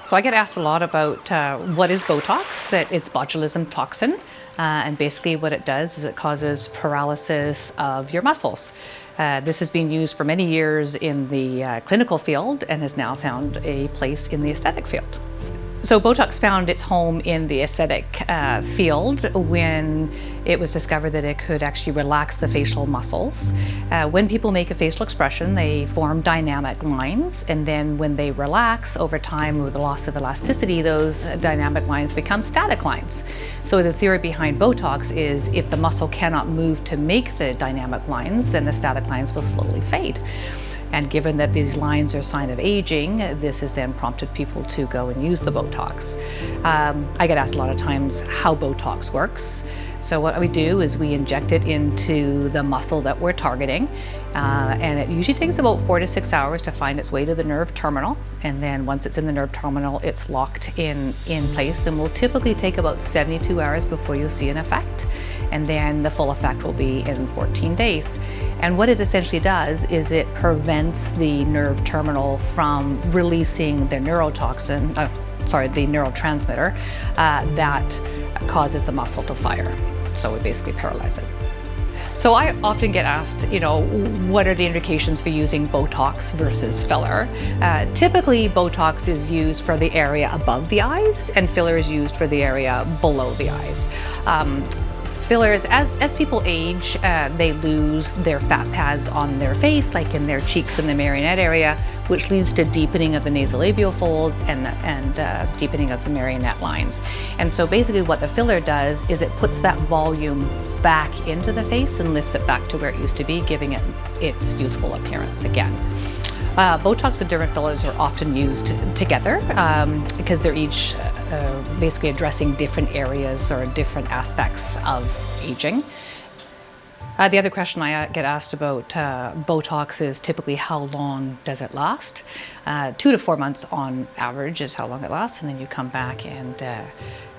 So I get asked a lot about what is Botox. It's botulism toxin, and basically what it does is it causes paralysis of your muscles. This has been used for many years in the clinical field and has now found a place in the aesthetic field. So Botox found its home in the aesthetic field when it was discovered that it could actually relax the facial muscles. When people make a facial expression, they form dynamic lines, and then when they relax over time with the loss of elasticity, those dynamic lines become static lines. So the theory behind Botox is if the muscle cannot move to make the dynamic lines, then the static lines will slowly fade. And given that these lines are a sign of aging, this has then prompted people to go and use the Botox. I get asked a lot of times how Botox works. So what we do is we inject it into the muscle that we're targeting, and it usually takes about 4 to 6 hours to find its way to the nerve terminal. And then once it's in the nerve terminal, it's locked in place and will typically take about 72 hours before you'll see an effect. And then the full effect will be in 14 days. And what it essentially does is it prevents the nerve terminal from releasing the neurotoxin, the neurotransmitter that causes the muscle to fire. So we basically paralyze it. So I often get asked, what are the indications for using Botox versus filler? Typically, Botox is used for the area above the eyes, and filler is used for the area below the eyes. Fillers, as people age, they lose their fat pads on their face, like in their cheeks and the marionette area, which leads to deepening of the nasolabial folds and deepening of the marionette lines. And so basically what the filler does is it puts that volume back into the face and lifts it back to where it used to be, giving it its youthful appearance again. Botox and different fillers are often used together because they're each basically addressing different areas or different aspects of aging. The other question I get asked about Botox is typically how long does it last? 2 to 4 months on average is how long it lasts, and then you come back and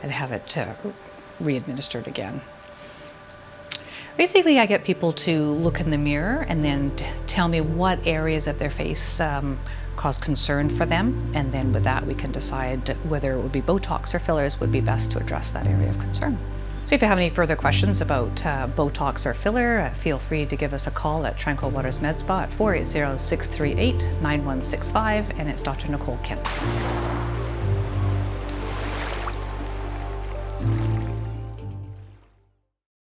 have it re-administered again. Basically, I get people to look in the mirror and then tell me what areas of their face cause concern for them, and then with that we can decide whether it would be Botox or fillers would be best to address that area of concern. So if you have any further questions about Botox or filler, feel free to give us a call at Tranquil Waters Med Spa at 480-638-9165, and it's Dr. Nicole Kemp.